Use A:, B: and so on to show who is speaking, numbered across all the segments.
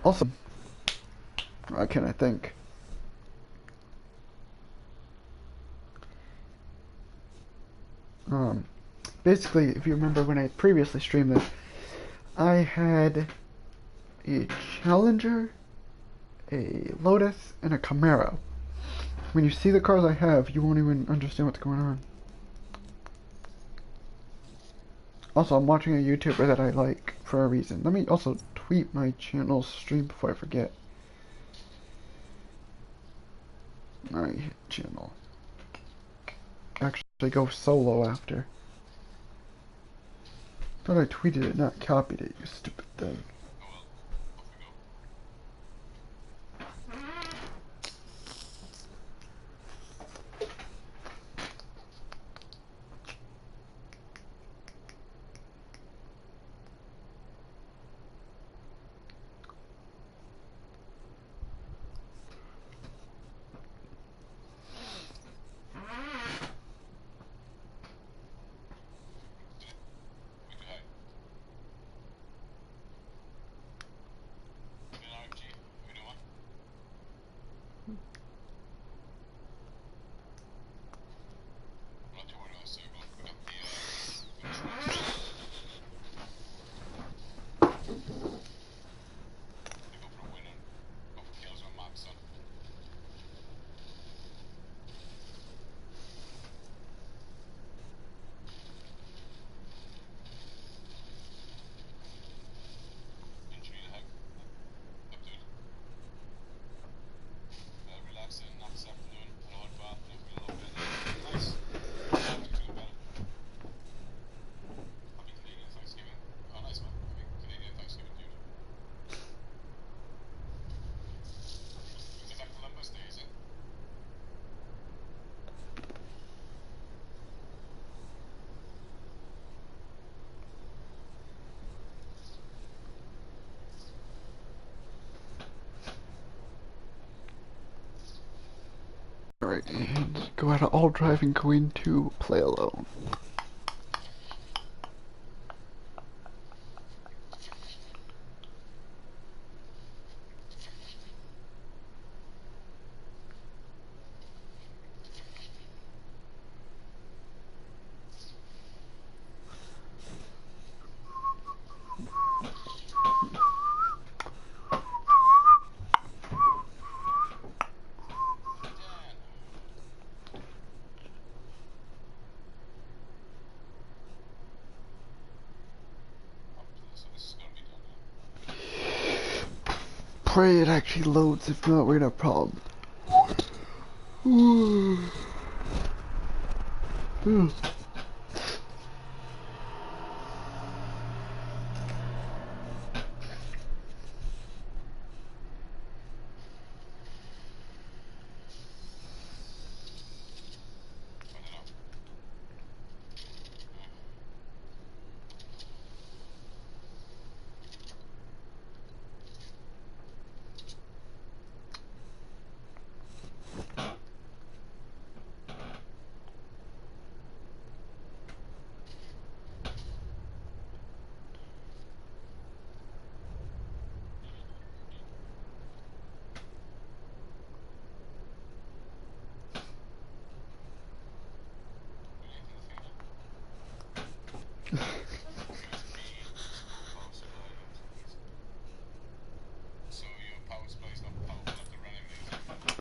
A: Also, what can I think? Um, Basically, if you remember when I previously streamed this, I had a Challenger, a Lotus, and a Camaro. When you see the cars I have, you won't even understand what's going on. Also, I'm watching a YouTuber that I like for a reason. Let me also tweet my channel's stream before I forget. My channel. Actually, go solo after. Thought I tweeted it, not copied it, you stupid thing. Alright, and go out of all driving, go into play alone. Pray it actually loads, if not, we're gonna have a problem.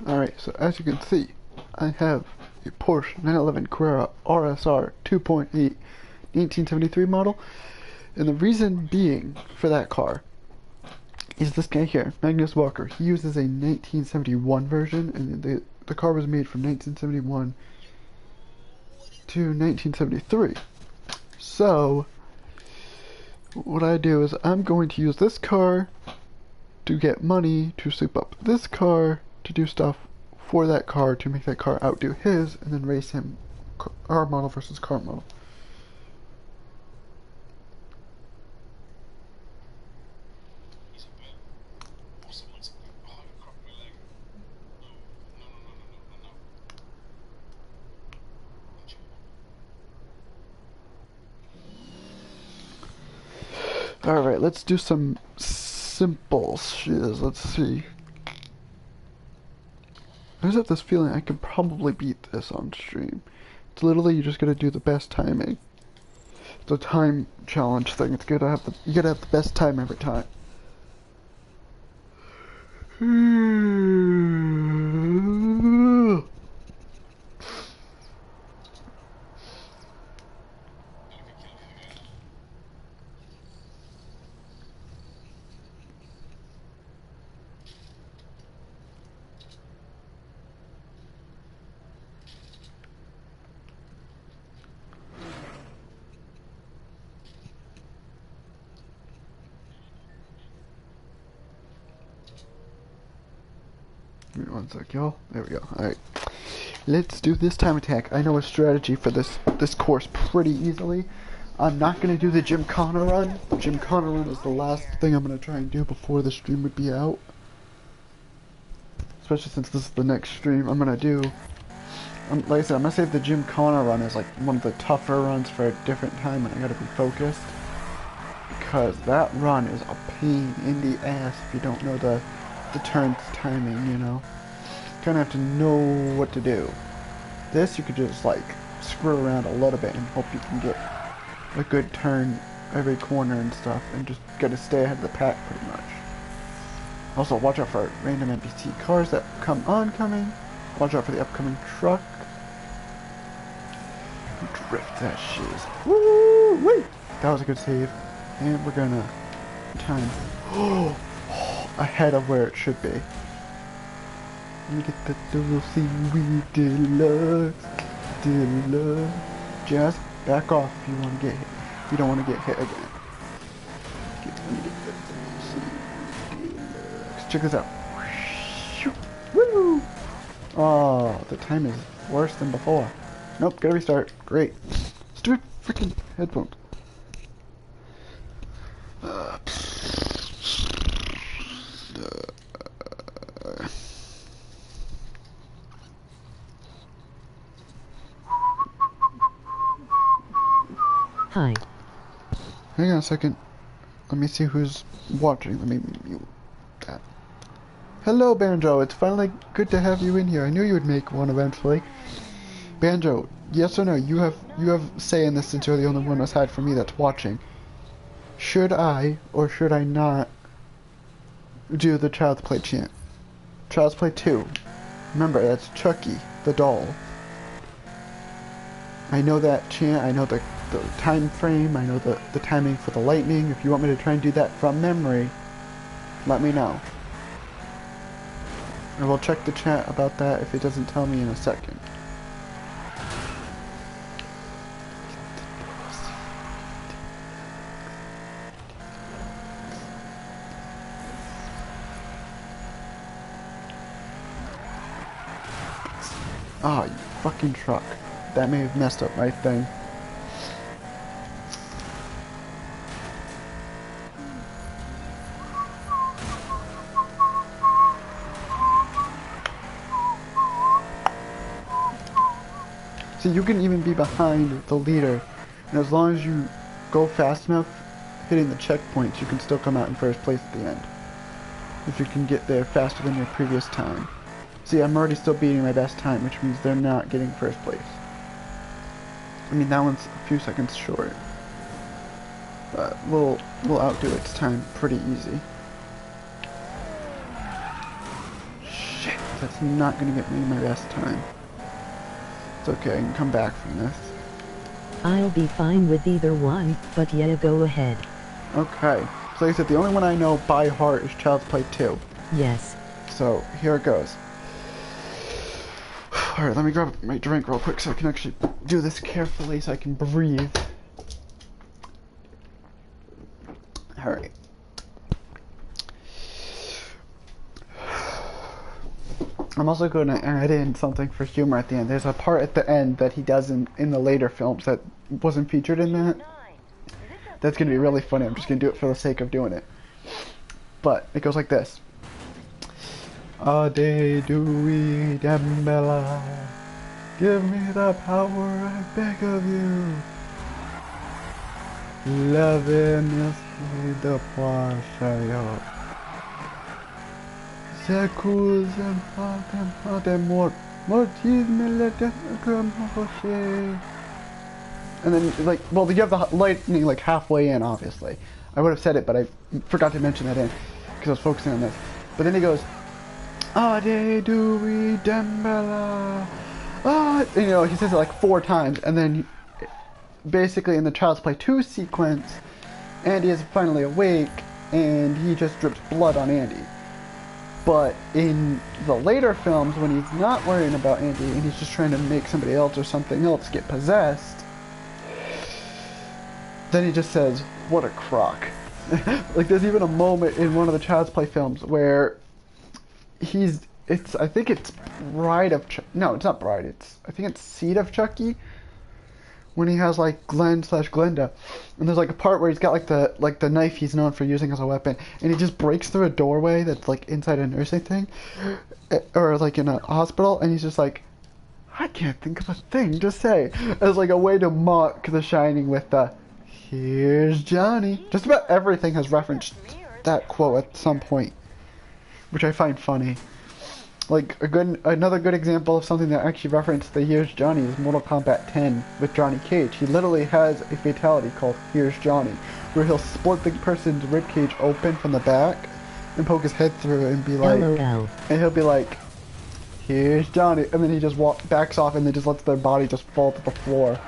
A: Alright, so as you can see, I have a Porsche 911 Carrera RSR 2.8 1973 model, and the reason being for that car is this guy here, Magnus Walker. He uses a 1971 version, and the car was made from 1971 to 1973. So, what I do is I'm going to use this car to get money to soup up this car to do stuff for that car to make that car outdo his, and then race him our model versus car model. Alright, let's do some simple shiz. Let's see. I just have this feeling I could probably beat this on stream. It's literally you just gotta do the best timing. It's a time challenge thing. It's good to have you gotta have the best time every time. Give me one sec, y'all. There we go. Alright. Let's do this time attack. I know a strategy for this course pretty easily. I'm not going to do the Gymkhana run. The Gymkhana run is the last thing I'm going to try and do before the stream would be out. Especially since this is the next stream I'm going to do. Like I said, I'm going to save the Gymkhana run as like one of the tougher runs for a different time when I got to be focused. Because that run is a pain in the ass if you don't know the turns timing, you know. Kind of have to know what to do. This you could just like screw around a little bit and hope you can get a good turn every corner and stuff, and just gotta stay ahead of the pack pretty much. Also watch out for random NPC cars that come oncoming. Watch out for the upcoming truck. Drift that shiz. Woo! Wait! That was a good save. And we're gonna time. Oh! Ahead of where it should be. Let me get the double seaweed deluxe. Just back off if you want to get hit. If you don't want to get hit again. Let me get the double seaweed deluxe. Check this out. Woo! Oh, the time is worse than before. Nope, gotta restart. Great. Stupid freaking headphones.
B: Hi.
A: Hang on a second. Let me see who's watching. Let me mute that. Hello, Banjo. It's finally good to have you in here. I knew you would make one eventually. Banjo, yes or no? You have say in this since you're the only one aside from me that's watching. Should I or should I not do the Child's Play chant? Child's Play 2. Remember, that's Chucky, the doll. I know that chant. I know the time frame, I know the timing for the lightning. If you want me to try and do that from memory, let me know. I will check the chat about that if it doesn't tell me in a second. Ah, you fucking truck. That may have messed up my thing. See, you can even be behind the leader, and as long as you go fast enough hitting the checkpoints, you can still come out in first place at the end. If you can get there faster than your previous time. See, I'm already still beating my best time, which means they're not getting first place. I mean, that one's a few seconds short. But we'll outdo its time pretty easy. Shit, that's not gonna get me my best time. It's okay, I can come back from this.
B: I'll be fine with either one, but yeah, go ahead.
A: Okay, so like I said, the only one I know by heart is Child's Play 2.
B: Yes.
A: So, here it goes. Alright, let me grab my drink real quick so I can actually do this carefully so I can breathe. Alright. I'm also going to add in something for humor at the end. There's a part at the end that he does in the later films that wasn't featured in that. That's going to be really funny. I'm just going to do it for the sake of doing it. But it goes like this. Ade Dewey Dembella, give me the power, I beg of you. Loving is the poisson. Secus and more. And then, like, well, you have the lightning, like, halfway in, obviously. I would have said it, but I forgot to mention that in, because I was focusing on this. But then he goes, Ade Dewey Dembella. You know, he says it like 4 times, and then basically in the Child's Play 2 sequence, Andy is finally awake, and he just drips blood on Andy. But in the later films, when he's not worrying about Andy, and he's just trying to make somebody else or something else get possessed, then he just says, what a crock. Like, there's even a moment in one of the Child's Play films where I think it's Bride of no, it's not Bride, I think it's Seed of Chucky, when he has, like, Glenn/Glenda, and there's, like, a part where he's got, like the knife he's known for using as a weapon, and he just breaks through a doorway that's, like, inside a nursing thing, or, like, in a hospital, and he's just like, I can't think of a thing to say, as, like, a way to mock The Shining with the, here's Johnny. Just about everything has referenced that quote at some point, which I find funny. Like, another good example of something that actually referenced the Here's Johnny is Mortal Kombat 10 with Johnny Cage. He literally has a fatality called Here's Johnny, where he'll split the person's ribcage open from the back and poke his head through and be like,
B: LOL.
A: And he'll be like, here's Johnny, and then he just backs off and then just lets their body just fall to the floor.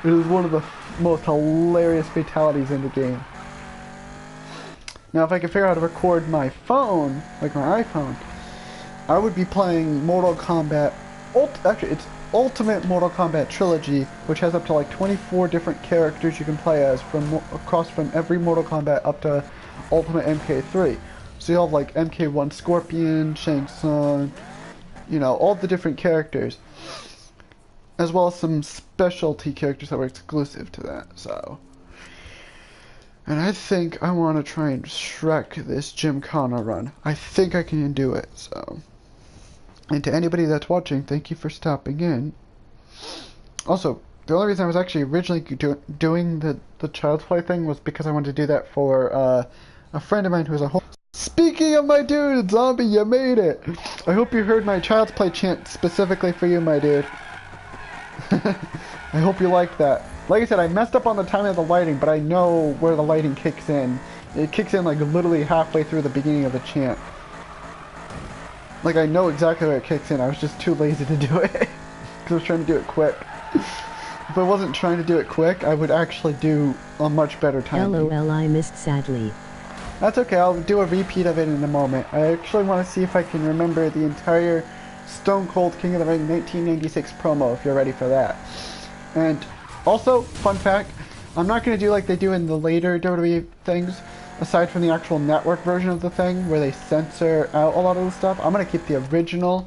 A: It is one of the most hilarious fatalities in the game. Now, if I could figure out how to record my phone, like my iPhone, I would be playing Mortal Kombat, actually it's Ultimate Mortal Kombat Trilogy, which has up to like 24 different characters you can play as from every Mortal Kombat up to Ultimate MK3. So you have like MK1 Scorpion, Shang Tsung, you know, all the different characters, as well as some specialty characters that were exclusive to that, so. And I think I want to try and Shrek this Gymkhana run. I think I can do it, so. And to anybody that's watching, thank you for stopping in. Also, the only reason I was actually originally doing the Child's Play thing was because I wanted to do that for a friend of mine who's a home. Speaking of my dude, Zombie, you made it! I hope you heard my Child's Play chant specifically for you, my dude. I hope you liked that. Like I said, I messed up on the timing of the lighting, but I know where the lighting kicks in. It kicks in like literally halfway through the beginning of the chant. Like, I know exactly where it kicks in. I was just too lazy to do it. Because I was trying to do it quick. If I wasn't trying to do it quick, I would actually do a much better time.
B: LOL, I missed sadly.
A: That's okay, I'll do a repeat of it in a moment. I actually want to see if I can remember the entire Stone Cold King of the Ring 1996 promo, if you're ready for that. And also, fun fact, I'm not going to do like they do in the later WWE things, aside from the actual network version of the thing, where they censor out a lot of the stuff. I'm going to keep the original,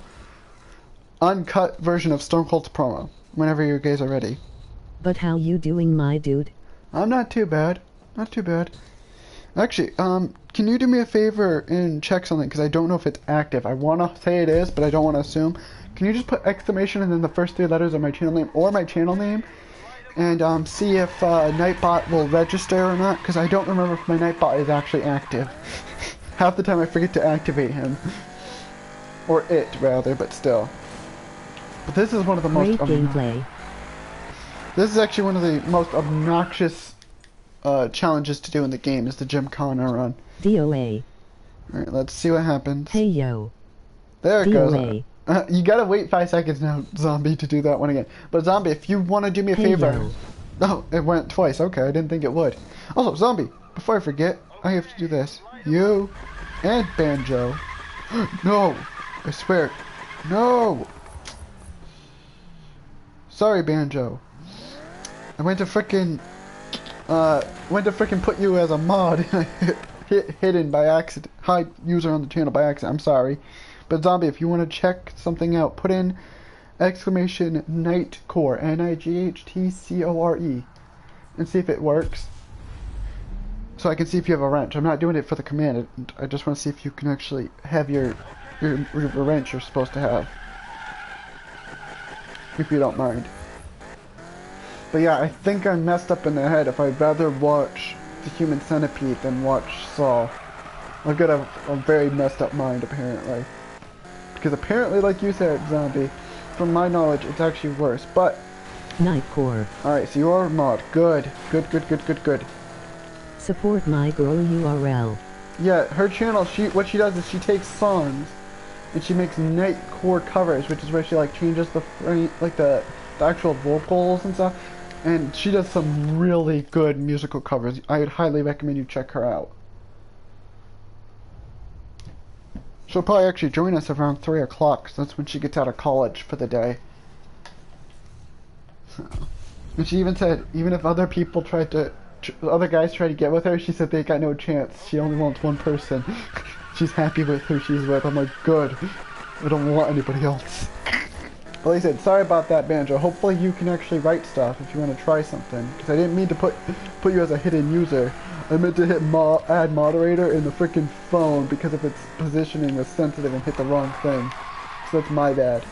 A: uncut version of Stone Cold's promo, whenever you guys are ready.
B: But how you doing, my dude?
A: I'm not too bad. Not too bad. Actually, can you do me a favor and check something, because I don't know if it's active. I want to say it is, but I don't want to assume. Can you just put exclamation and then the first 3 letters of my channel name, or my channel name, and see if Nightbot will register or not, because I don't remember if my Nightbot is actually active. Half the time I forget to activate him. Or it, rather, but still. But this is one of the most...
B: Great gameplay.
A: This is actually one of the most obnoxious challenges to do in the game, is the Gymkhana run.
B: DOA.
A: Alright, let's see what happens.
B: Hey yo.
A: There it
B: DOA.
A: goes. You gotta wait 5 seconds now, Zombie, to do that one again. But Zombie, if you want to do me a favor...
B: Yo.
A: Oh, it went twice. Okay, I didn't think it would. Also, Zombie, before I forget, I have to do this. You and Banjo. No! I swear. No! Sorry, Banjo. I went to frickin' put you as a mod. Hidden by accident. Hide user on the channel by accident. I'm sorry. But Zombie, if you want to check something out, put in exclamation Nightcore, N-I-G-H-T-C-O-R-E, and see if it works. So I can see if you have a wrench. I'm not doing it for the command. I just want to see if you can actually have your wrench you're supposed to have. If you don't mind. But yeah, I think I'm messed up in the head if I'd rather watch The Human Centipede than watch Saw. I've got a very messed up mind, apparently. Because apparently, like you said, Zombie, from my knowledge, it's actually worse. But,
B: Nightcore.
A: alright, so you are a mod. Good. Good, good, good, good, good.
B: Support my girl URL.
A: Yeah, her channel, what she does is she takes songs, and she makes Nightcore covers, which is where she, like, changes the actual vocals and stuff. And she does some really good musical covers. I would highly recommend you check her out. She'll probably actually join us around 3 o'clock, so that's when she gets out of college for the day. So. And she even said, even if other people other guys tried to get with her, she said they got no chance. She only wants one person. She's happy with who she's with. I'm like, good. I don't want anybody else. Well, like I said, sorry about that, Banjo. Hopefully you can actually write stuff if you want to try something. Because I didn't mean to put you as a hidden user. I meant to hit add moderator in the freaking phone because of its positioning was sensitive and hit the wrong thing. So that's my bad.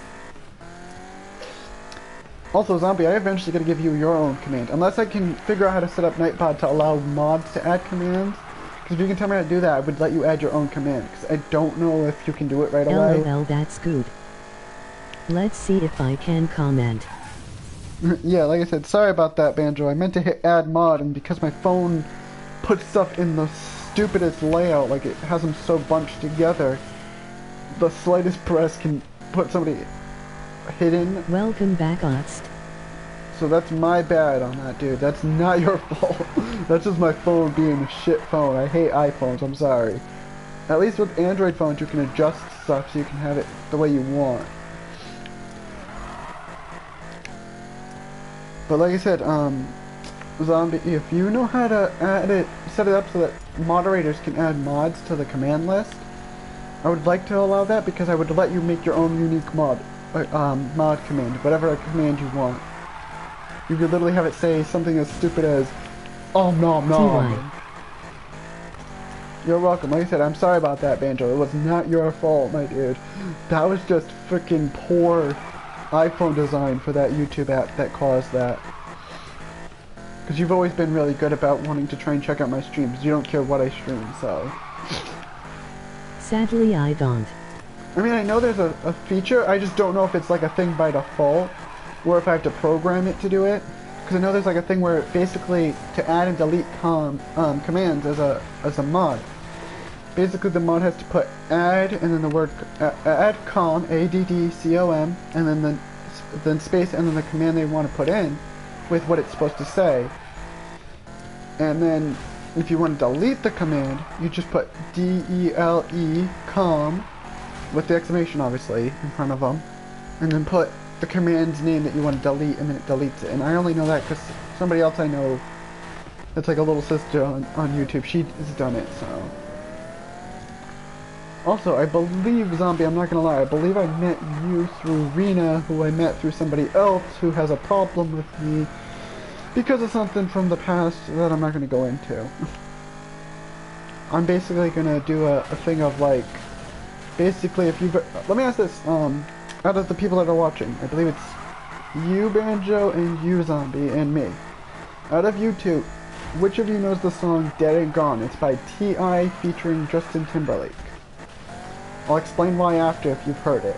A: Also, Zombie, I eventually gotta give you your own command. Unless I can figure out how to set up Nightbot to allow mods to add commands. Because if you can tell me how to do that, I would let you add your own command. Because I don't know if you can do it right away.
B: LOL, that's good. Let's see if I can comment.
A: Yeah, like I said, sorry about that, Banjo. I meant to hit add mod, and because my phone puts stuff in the stupidest layout, like it has them so bunched together, the slightest press can put somebody hidden.
B: Welcome back, Otst.
A: So that's my bad on that, dude. That's not your fault. That's just my phone being a shit phone. I hate iPhones, I'm sorry. At least with Android phones, you can adjust stuff so you can have it the way you want. But like I said, Zombie, if you know how to set it up so that moderators can add mods to the command list, I would like to allow that because I would let you make your own unique mod command, whatever command you want. You could literally have it say something as stupid as, "Oh nom nom." You're welcome. Like I said, I'm sorry about that, Banjo. It was not your fault, my dude. That was just freaking poor iPhone design for that YouTube app that caused that. Because you've always been really good about wanting to try and check out my streams. You don't care what I stream, so.
B: Sadly, I don't.
A: I mean, I know there's a feature, I just don't know if it's like a thing by default, or if I have to program it to do it. Because I know there's like a thing where basically to add and delete commands as a mod. Basically, the mod has to put add and then the word add com, ADDCOM, and then space and then the command they want to put in with what it's supposed to say. And then if you want to delete the command, you just put DELE com with the exclamation obviously in front of them, and then put the command's name that you want to delete, and then it deletes it. And I only know that because somebody else I know, it's like a little sister on YouTube, she has done it, so. Also, I believe, Zombie, I'm not gonna lie, I believe I met you through Rena, who I met through somebody else who has a problem with me because of something from the past that I'm not gonna go into. I'm basically gonna do a thing of like, basically if you've, let me ask this, out of the people that are watching, I believe it's you, Banjo, and you, Zombie, and me. Out of you two, which of you knows the song Dead and Gone? It's by T.I. featuring Justin Timberlake. I'll explain why after if you've heard it.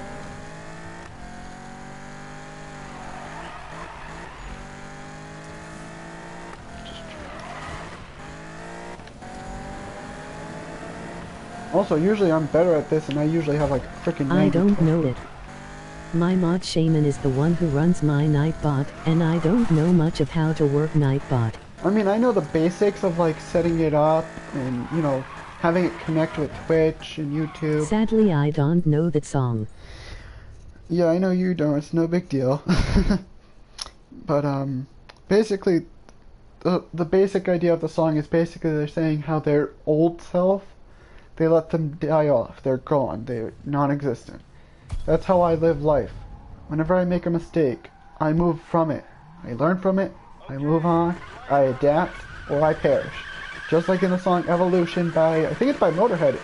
A: Also, usually I'm better at this and I usually have like freaking
B: I don't know it. My mod shaman is the one who runs my Nightbot, and I don't know much of how to work Nightbot.
A: I mean, I know the basics of like setting it up and, you know, having it connect with Twitch and YouTube.
B: Sadly, I don't know that song.
A: Yeah, I know you don't. It's no big deal. But, basically, the basic idea of the song is basically they're saying how their old self, they let them die off. They're gone. They're non-existent. That's how I live life. Whenever I make a mistake, I move from it. I learn from it, I move on, I adapt, or I perish. Just like in the song Evolution by, I think it's by Motorhead,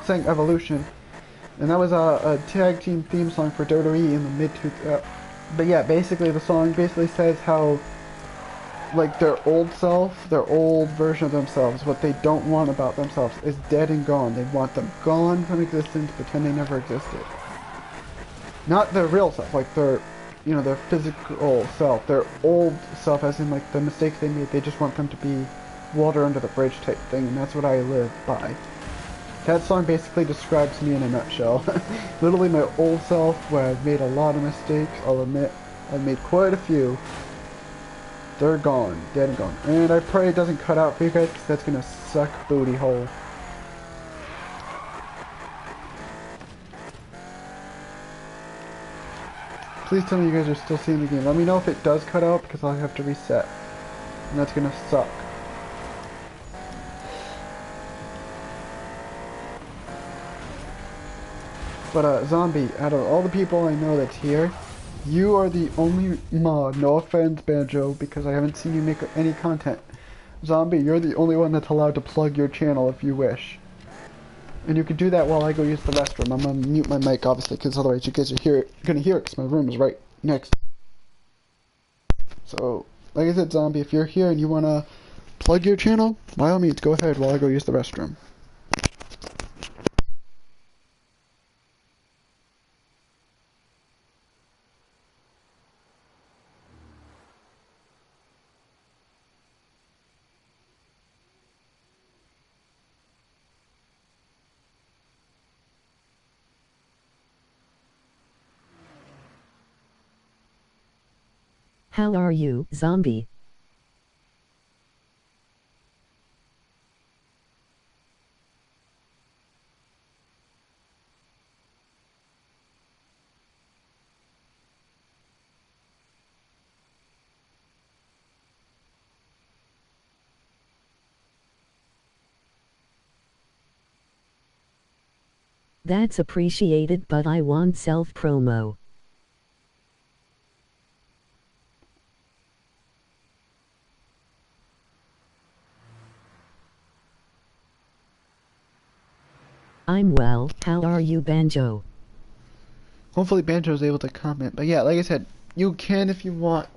A: saying Evolution. And that was a tag team theme song for WWE in the but yeah, basically the song basically says how like their old self, their old version of themselves, what they don't want about themselves is dead and gone. They want them gone from existence, pretend they never existed. Not their real self, like their, you know, their physical self, their old self, as in like the mistakes they made. They just want them to be water under the bridge type thing, and that's what I live by. That song basically describes me in a nutshell. Literally my old self, where I've made a lot of mistakes, I'll admit, I've made quite a few. They're gone, dead and gone. And I pray it doesn't cut out for you guys, because that's gonna suck booty hole. Please tell me you guys are still seeing the game. Let me know if it does cut out, because I'll have to reset. And that's gonna suck. But Zombie, out of all the people I know that's here, you are the only mod. No offense, Banjo, because I haven't seen you make any content. Zombie, you're the only one that's allowed to plug your channel if you wish. And you can do that while I go use the restroom. I'm gonna mute my mic, obviously, because otherwise you guys are gonna hear it, because my room is right next. So, like I said, Zombie, if you're here and you wanna plug your channel, by all means, go ahead while I go use the restroom.
B: How are you, Zombie? That's appreciated, but I want self-promo. I'm well, how are you, Banjo?
A: Hopefully Banjo's able to comment. But yeah, like I said, you can if you want.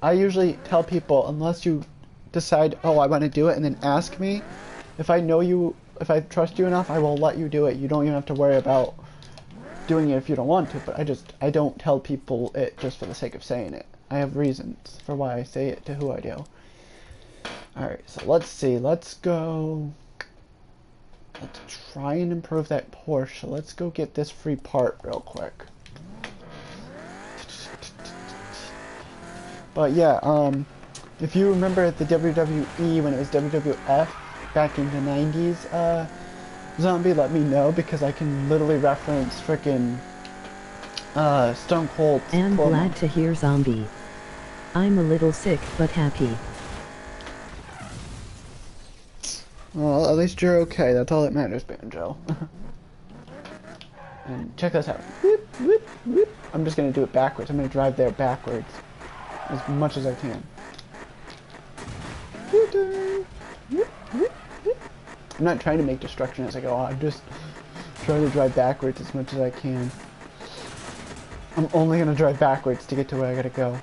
A: I usually tell people, unless you decide, oh, I want to do it, and then ask me. If I know you, if I trust you enough, I will let you do it. You don't even have to worry about doing it if you don't want to, but I don't tell people it just for the sake of saying it. I have reasons for why I say it to who I do. Alright, so let's see. Let's go... Let's try and improve that Porsche. Let's go get this free part real quick. But yeah, if you remember the WWE when it was WWF back in the 90s, Zombie, let me know, because I can literally reference frickin' Stone Cold.
B: I'm glad to hear, Zombie. I'm a little sick, but happy.
A: Well, at least you're okay. That's all that matters, Banjo. And check this out. Whoop, whoop, whoop. I'm just gonna do it backwards. I'm gonna drive there backwards as much as I can. I'm not trying to make destruction as I go on. I'm just trying to drive backwards as much as I can. I'm only gonna drive backwards to get to where I gotta go.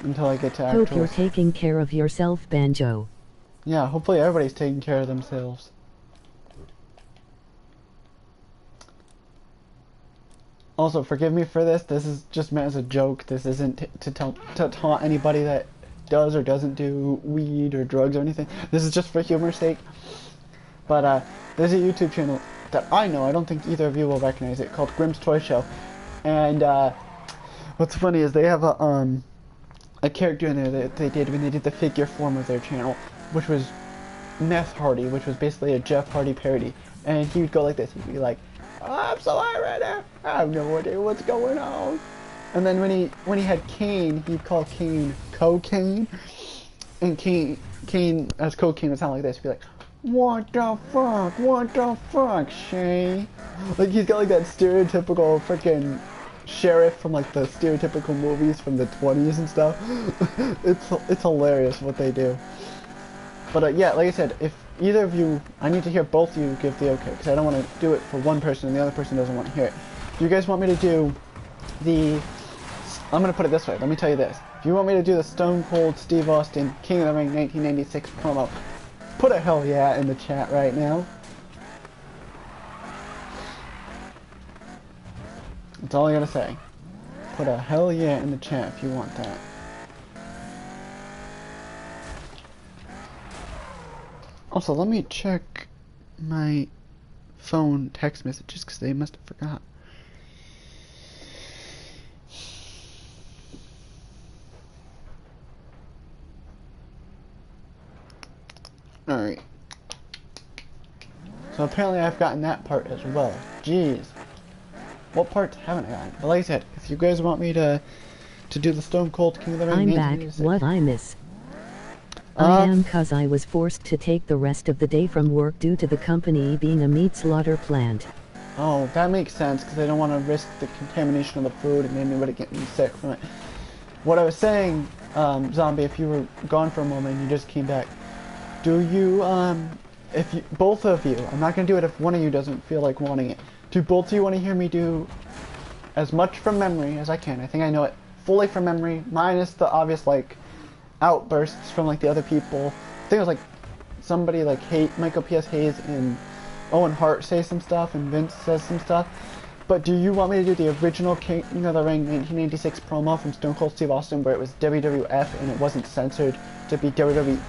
A: Until I get to actual...
B: Hope you're taking care of yourself, Banjo.
A: Yeah, hopefully everybody's taking care of themselves. Also, forgive me for this. This is just meant as a joke. This isn't to taunt anybody that does or doesn't do weed or drugs or anything. This is just for humor's sake. But there's a YouTube channel that I know, I don't think either of you will recognize it, called Grimm's Toy Show. And what's funny is they have a character in there that they did when they did the figure form of their channel, which was Meth Hardy, which was basically a Jeff Hardy parody. And he would go like this. He'd be like, "Oh, I'm so high right now. I have no idea what's going on." And then when he had Kane, he'd call Kane Cocaine. And Kane as Cocaine would sound like this. He'd be like, "What the fuck? What the fuck, Shay?" Like, he's got like that stereotypical freaking sheriff from like the stereotypical movies from the 20s and stuff. It's hilarious what they do. But yeah, like I said, if either of you, I need to hear both of you give the okay, because I don't want to do it for one person and the other person doesn't want to hear it. Do you guys want me to do the I'm gonna put it this way. Let me tell you this. If you want me to do the Stone Cold Steve Austin King of the Ring 1996 promo, put a hell yeah in the chat right now. That's all I gotta say. Put a hell yeah in the chat if you want that. Also, let me check my phone text messages because they must have forgot. Alright. So apparently I've gotten that part as well. Jeez. What parts haven't I gotten? But like I said, if you guys want me to do the Stone Cold King of the Ring,
B: I'm back. What I miss? I am, cause I was forced to take the rest of the day from work due to the company being a meat slaughter plant.
A: Oh, that makes sense, because they don't want to risk the contamination of the food and anybody getting sick from it. What I was saying, Zombie, if you were gone for a moment and you just came back, do you, if you, both of you, I'm not going to do it if one of you doesn't feel like wanting it, do both of you want to hear me do as much from memory as I can? I think I know it fully from memory, minus the obvious, like, outbursts from, like, the other people. I think it was, like, somebody, like, Michael P.S. Hayes and Owen Hart say some stuff, and Vince says some stuff. But do you want me to do the original King of the Ring 1986 promo from Stone Cold Steve Austin where it was WWF and it wasn't censored to be WWE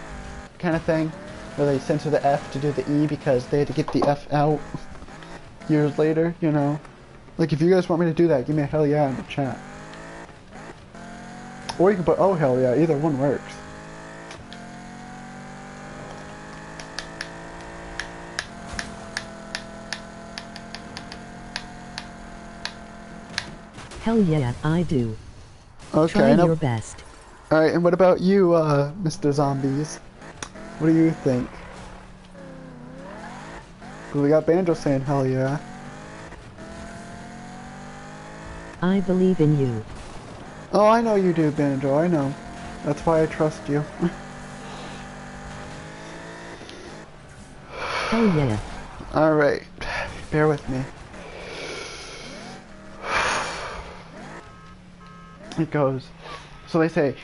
A: kind of thing? Where they censor the F to do the E because they had to get the F out years later, you know? Like, if you guys want me to do that, give me a hell yeah in the chat. Or you can put oh hell yeah, either one works.
B: Hell yeah, I do.
A: Okay,
B: Try your best.
A: Alright, and what about you, Mr. Zombies? What do you think? We got Banjo saying hell yeah.
B: I believe in you.
A: Oh, I know you do, Banjo, I know. That's why I trust you.
B: Hell yeah.
A: Alright, bear with me. It goes. So they say,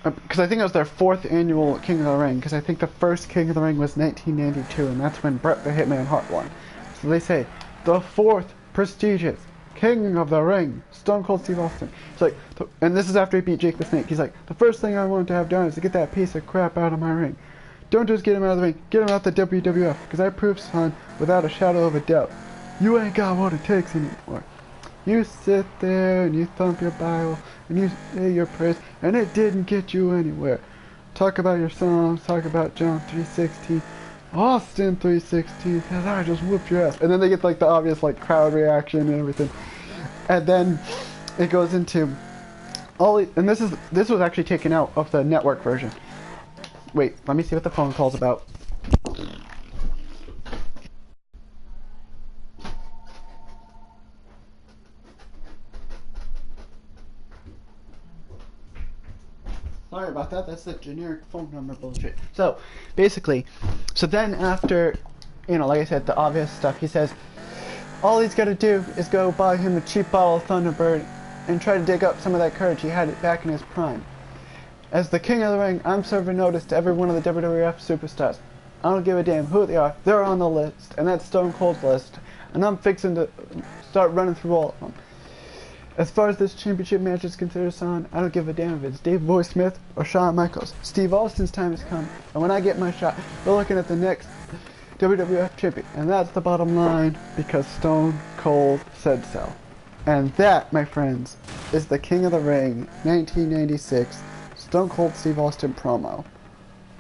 A: because I think it was their 4th annual King of the Ring, because I think the first King of the Ring was 1992, and that's when Bret the Hitman Hart won. So they say, the 4th prestigious King of the Ring, Stone Cold Steve Austin. It's like, and this is after he beat Jake the Snake. He's like, the first thing I wanted to have done is to get that piece of crap out of my ring. Don't just get him out of the ring, get him out the WWF, because I proved, son, without a shadow of a doubt, you ain't got what it takes anymore. You sit there and you thump your Bible and you say your prayers and it didn't get you anywhere. Talk about your songs, talk about John 3:16, Austin 3:16, because I just whooped your ass. And then they get like the obvious like crowd reaction and everything. And then it goes into and this was actually taken out of the network version. Wait, let me see what the phone call's about. Sorry about that, that's the generic phone number bullshit. So, basically, so then after, you know, like I said, the obvious stuff, he says, all he's got to do is go buy him a cheap bottle of Thunderbird and try to dig up some of that courage he had it back in his prime. As the King of the Ring, I'm serving notice to every one of the WWF superstars. I don't give a damn who they are, they're on the list, and that's Stone Cold's list, and I'm fixing to start running through all of them. As far as this championship match is concerned, son, I don't give a damn if it's Dave Boy Smith or Shawn Michaels. Steve Austin's time has come, and when I get my shot, we're looking at the next WWF champion, and that's the bottom line, because Stone Cold said so. And that, my friends, is the King of the Ring 1996 Stone Cold Steve Austin promo.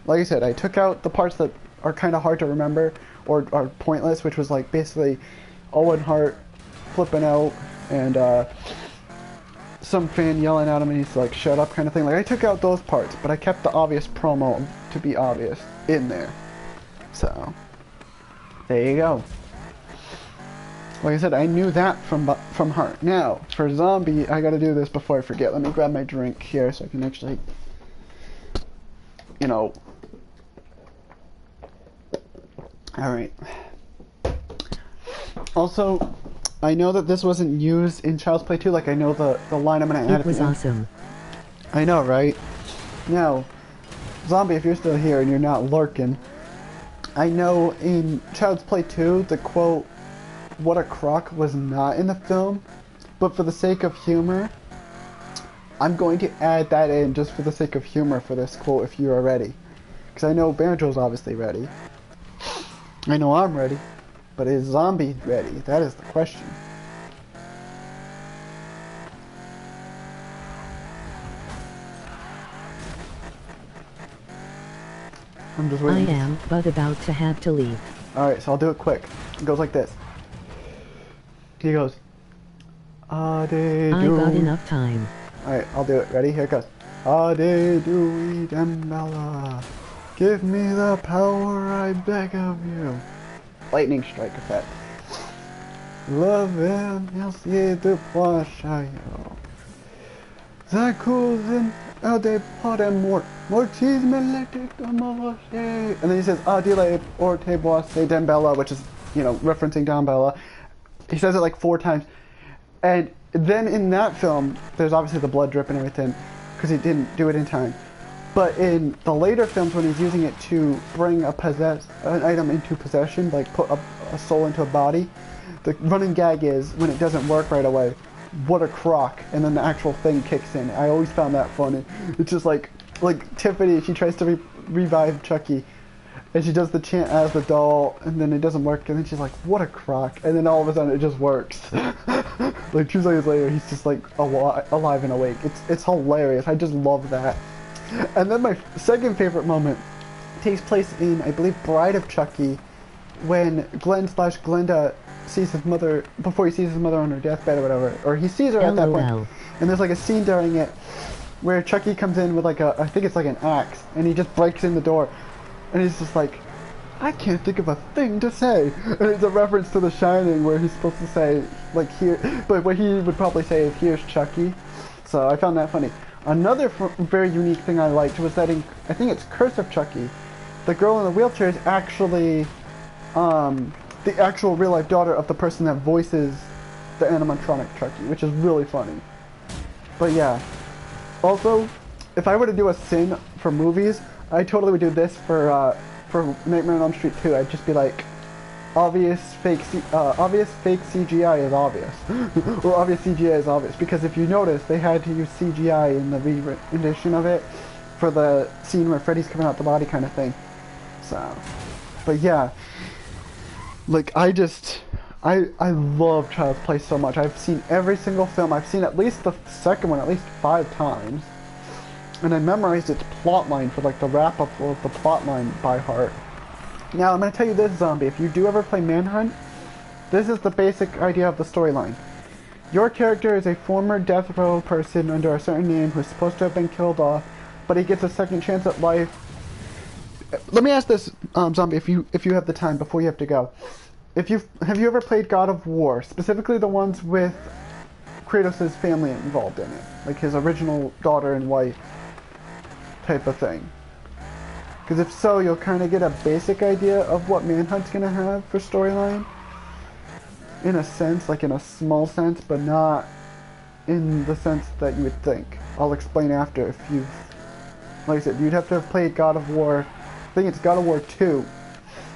A: Like I said, I took out the parts that are kind of hard to remember or are pointless, which was like basically Owen Hart flipping out and some fan yelling at him and he's like, shut up kind of thing. Like, I took out those parts, but I kept the obvious promo to be obvious in there. So, there you go. Like I said, I knew that from Hart. Now, for Zombie, I gotta do this before I forget. Let me grab my drink here so I can actually, you know. Alright. Also, I know that this wasn't used in Child's Play 2, like I know the line I'm gonna add
B: It
A: at the
B: was
A: end.
B: awesome.
A: I know, right? Now, Zombie, if you're still here and you're not lurking, I know in Child's Play 2, the quote, "What a crock," was not in the film, but for the sake of humor, I'm going to add that in just for the sake of humor for this quote if you are ready. Because I know Banjo's obviously ready. I know I'm ready. But is Zombie ready? That is the question. I'm just
B: I
A: waiting.
B: am, but about to have to leave.
A: Alright, so I'll do it quick. It goes like this. He goes,
B: I got enough time.
A: Alright, I'll do it. Ready? Here it goes. Ade-doo-wee Dembella. Give me the power, I beg of you. Lightning strike effect. Loving, essayer de poischaillot. The cousin de Podemort. Mortis meletic de Mavache. And then he says, Adile orte boise Dembella, which is, you know, referencing Don Bella. He says it like 4 times. And then in that film, there's obviously the blood drip and everything, because he didn't do it in time. But in the later films, when he's using it to bring an item into possession, like put a soul into a body, the running gag is, when it doesn't work right away, "What a crock," and then the actual thing kicks in. I always found that funny. It's just like Tiffany, she tries to revive Chucky, and she does the chant as the doll, and then it doesn't work, and then she's like, "What a crock," and then all of a sudden it just works. Like 2 seconds later, he's just like alive and awake. It's hilarious. I just love that. And then my second favorite moment takes place in, I believe, Bride of Chucky, when Glenn/Glenda sees his mother, before he sees his mother on her deathbed or whatever, or he sees her at that point. And there's like a scene during it where Chucky comes in with like I think it's like an axe, and he just breaks in the door, and he's just like, "I can't think of a thing to say." And it's a reference to The Shining, where he's supposed to say, like, here, but what he would probably say is, "Here's Chucky." So I found that funny. Another very unique thing I liked was that in, I think it's Curse of Chucky, the girl in the wheelchair is actually the actual real-life daughter of the person that voices the animatronic Chucky, which is really funny. But yeah. Also, if I were to do a sin for movies, I totally would do this for Nightmare on Elm Street 2. I'd just be like, obvious fake CGI is obvious, or obvious CGI is obvious, because if you notice, they had to use CGI in the re-rendition of it for the scene where Freddy's coming out the body kind of thing. So, but yeah, like I love Child's Play so much. I've seen every single film. I've seen at least the second one at least 5 times, and I memorized its plot line for like the wrap-up of the plot line by heart. Now, I'm going to tell you this, Zombie. If you do ever play Manhunt, this is the basic idea of the storyline. Your character is a former death row person under a certain name who's supposed to have been killed off, but he gets a second chance at life. Let me ask this, Zombie, if you have the time before you have to go. Have you ever played God of War, specifically the ones with Kratos' family involved in it, like his original daughter and wife type of thing? Because if so, you'll kind of get a basic idea of what Manhunt's going to have for storyline. In a sense, like in a small sense, but not in the sense that you would think. I'll explain after if you've... Like I said, you'd have to have played God of War... I think it's God of War 2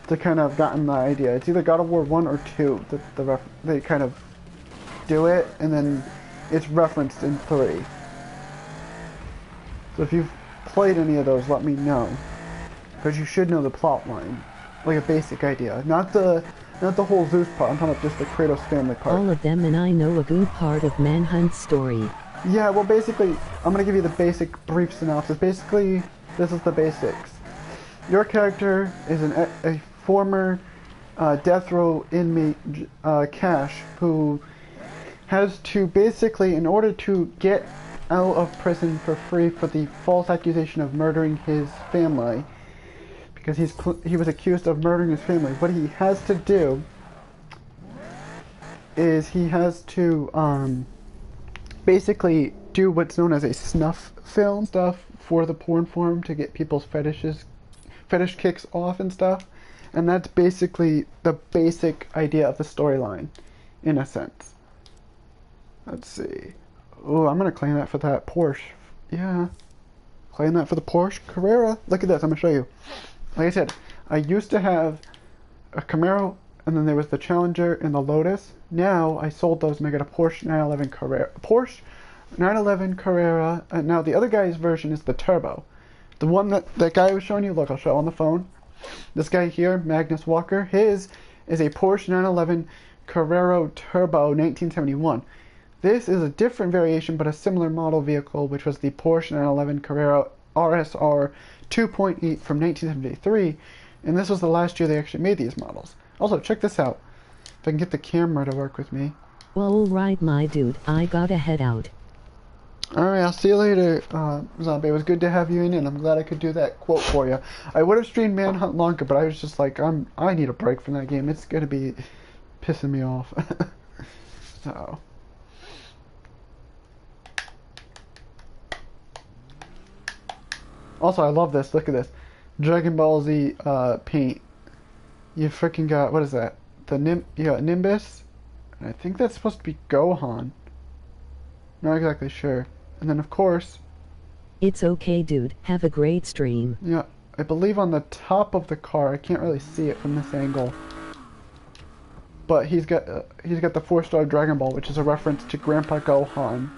A: to kind of gotten the idea. It's either God of War 1 or 2 that they kind of do it, and then it's referenced in 3. So if you've played any of those, let me know. Because you should know the plot line, like a basic idea, not the whole Zeus part. I'm talking about just the Kratos family part.
B: All of them, and I know a good part of Manhunt's story.
A: Yeah, well, basically, I'm gonna give you the basic brief synopsis. Basically, this is the basics. Your character is a former death row inmate, Cash, who has to basically, in order to get out of prison for free for the false accusation of murdering his family, because he was accused of murdering his family. What he has to do is he has to basically do what's known as a snuff film stuff for the porn forum to get people's fetish kicks off and stuff. And that's basically the basic idea of the storyline. in a sense. Let's see. Oh, I'm gonna claim that for that Porsche. Yeah, claim that for the Porsche Carrera. Look at this. I'm gonna show you. Like I said, I used to have a Camaro, and then there was the Challenger and the Lotus. Now I sold those and I got a Porsche 911 Carrera. Porsche 911 Carrera. Now the other guy's version is the Turbo. The one that guy was showing you. Look, I'll show on the phone. This guy here, Magnus Walker. His is a Porsche 911 Carrera Turbo 1971. This is a different variation, but a similar model vehicle, which was the Porsche 911 Carrera RSR 2.8 from 1973, and this was the last year they actually made these models. Also, check this out. If I can get the camera to work with me.
B: Well, alright, my dude, I gotta head out.
A: Alright, I'll see you later, Zombie. It was good to have you in, and I'm glad I could do that quote for you. I would have streamed Manhunt longer, but I was just like, I need a break from that game. It's gonna be pissing me off. So. Also, I love this. Look at this. Dragon Ball Z paint. You freaking got, what is that? You got Nimbus. And I think that's supposed to be Gohan. Not exactly sure. And then, of course...
B: It's okay, dude. Have a great stream.
A: Yeah, I believe on the top of the car, I can't really see it from this angle. But he's got the 4-star Dragon Ball, which is a reference to Grandpa Gohan.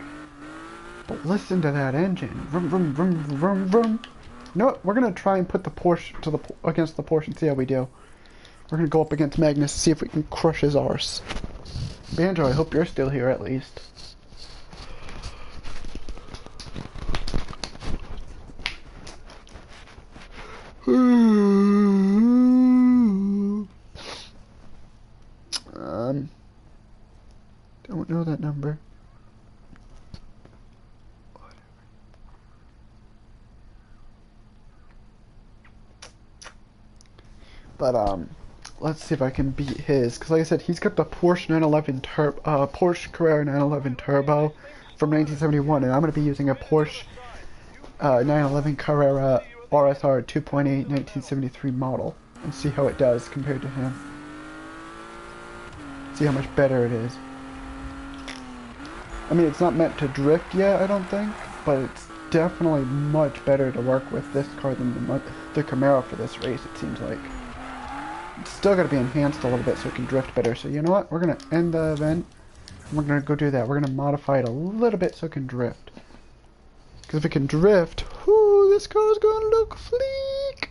A: But listen to that engine. Vroom, vroom, vroom, vroom, vroom. You know what? We're going to try and put the Porsche against the Porsche and see how we do. We're going to go up against Magnus and see if we can crush his arse. Banjo, I hope you're still here at least. Don't know that number. But let's see if I can beat his, because like I said, he's got the Porsche 911 Porsche Carrera 911 Turbo from 1971, and I'm going to be using a Porsche 911 Carrera RSR 2.8 1973 model, and see how it does compared to him. See how much better it is. I mean, it's not meant to drift yet, I don't think, but it's definitely much better to work with this car than the Camaro for this race, it seems like. It's still got to be enhanced a little bit so it can drift better. So you know what? We're going to end the event. And we're going to go do that. We're going to modify it a little bit so it can drift. Because if it can drift, whoo, this car is going to look fleek.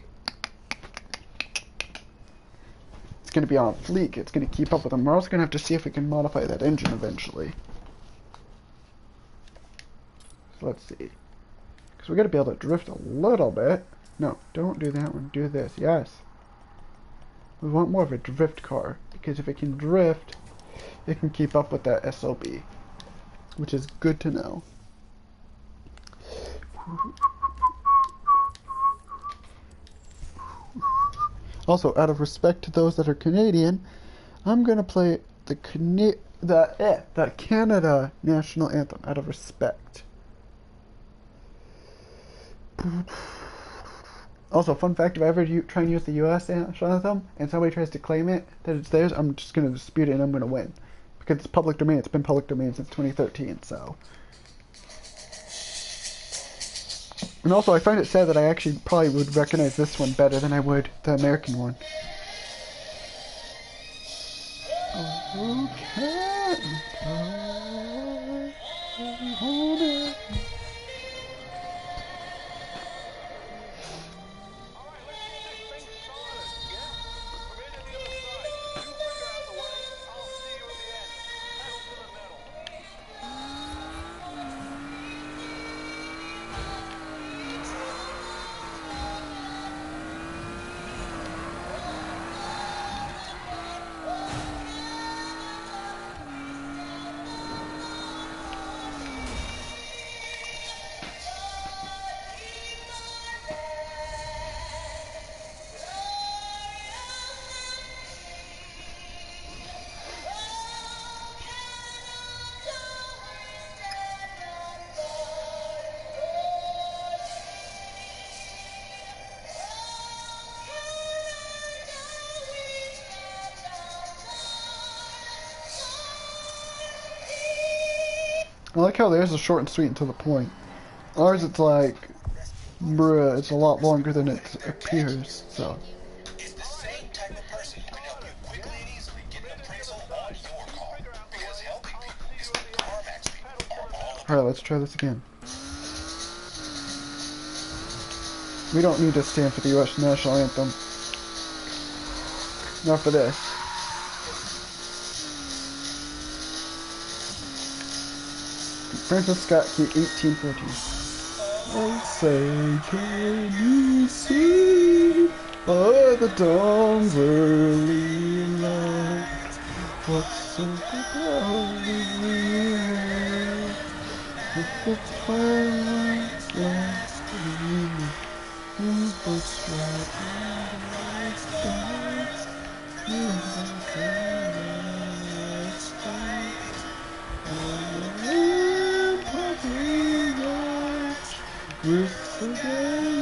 A: It's going to be on fleek. It's going to keep up with them. We're also going to have to see if we can modify that engine eventually. So let's see. Because we got to be able to drift a little bit. No, don't do that one. Do this. Yes. We want more of a drift car, because if it can drift, it can keep up with that SOB, which is good to know. Also, out of respect to those that are Canadian, I'm gonna play the Canada national anthem out of respect. Also, fun fact, if I ever try and use the US national anthem and somebody tries to claim it, that it's theirs, I'm just going to dispute it and I'm going to win. Because it's public domain. It's been public domain since 2013, so. And also, I find it sad that I actually probably would recognize this one better than I would the American one. Okay. I like how theirs is short and sweet and to the point. Ours, it's like, bruh, it's a lot longer than it appears, so.
C: Is the same type of person who can help you quickly and easily get an appraisal on your car. Because helping people is what CarMax people are all about.
A: Alright, let's try this again. We don't need to stand for the U.S. national anthem. Not for this. Francis Scott Key, 1814. Oh, say, can you see by the dawn's early light what simple glory we have with the twilight last gleaming in the stripe stars in the twilight stars on the rampart we watch with the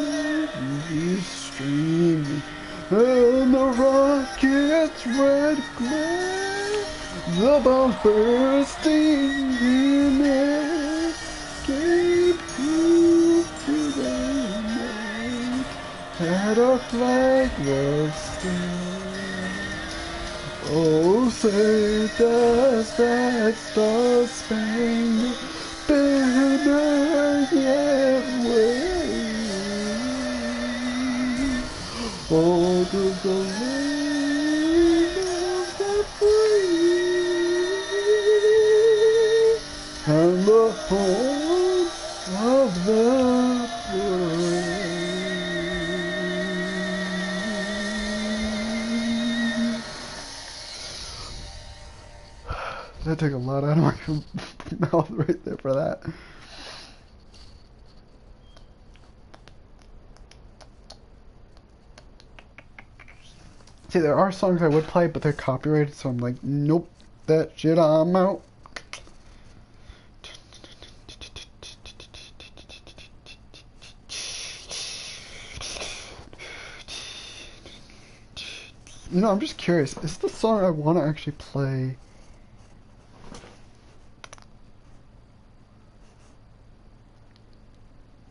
A: galaxy streaming and the rocket's red glare, the bombs bursting in air, gave proof to the night that our flag was still. Oh, say does that star-spangled banner yet wave? Oh, does the land of the free and the home of the brave? That took a lot out of my mouth right there for that. See, there are songs I would play, but they're copyrighted, so I'm like, nope, that shit, I'm out. You know, I'm just curious, is the song I want to actually play?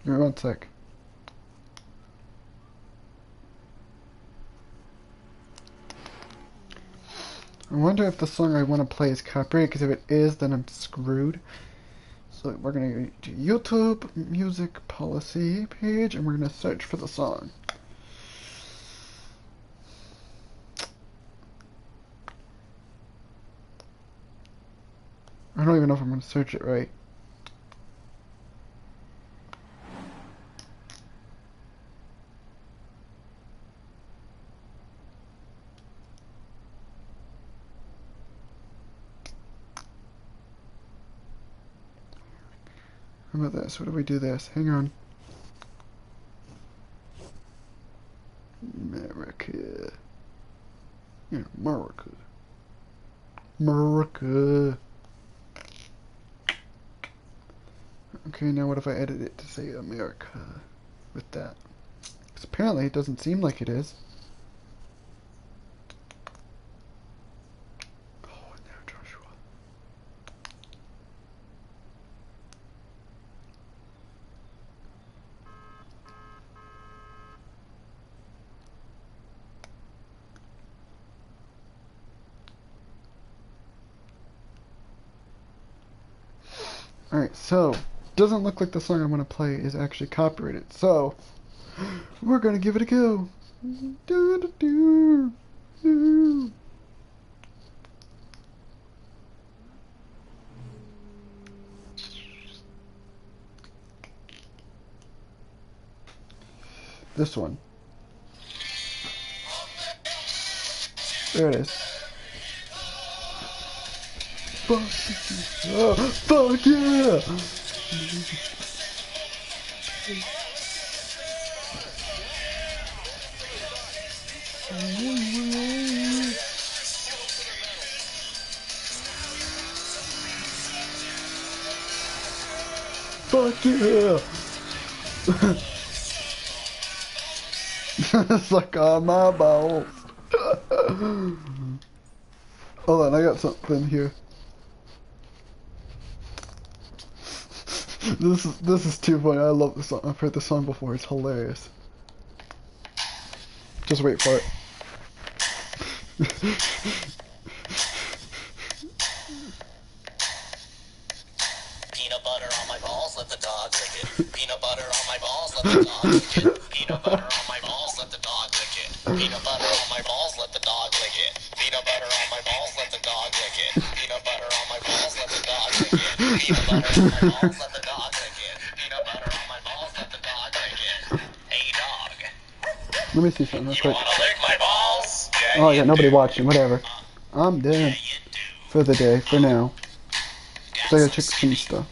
A: Give me 1 sec. I wonder if the song I want to play is copyrighted, because if it is, then I'm screwed. So we're going to do YouTube music policy page, and we're going to search for the song. I don't even know if I'm going to search it right. How about this? What do we do this? Hang on. America. Yeah, America. America. Okay, now what if I edit it to say America with that? Because apparently it doesn't seem like it is. Oh, and now Joshua. Alright, so, doesn't look like the song I want to play is actually copyrighted, so we're gonna give it a go. This one. There it is. Oh, fuck yeah! Fuck yeah! Suck on my balls. Hold on, I got something here. This is too funny. I love this song. I've heard this song before. It's hilarious. Just wait for it.
C: Peanut butter on my balls, let the dog lick it. Peanut butter on my balls, let the dog lick it. Peanut butter on my balls, let the dog lick it. Peanut butter on my balls, let the dog lick it. Peanut butter on my balls, let the dog lick it. Peanut butter on my balls, let the dog lick it. Peanut butter on my balls, let the dog lick it. Peanut butter on my balls, let the dog lick it. Hey dog,
A: Let me see something real
C: you
A: quick.
C: wanna lick my balls? Yeah,
A: Oh
C: you
A: yeah, nobody
C: do.
A: watching. Whatever. I'm
C: Yeah,
A: dead
C: you do.
A: for the day. For now. So I gotta check some
C: Skippy.
A: stuff.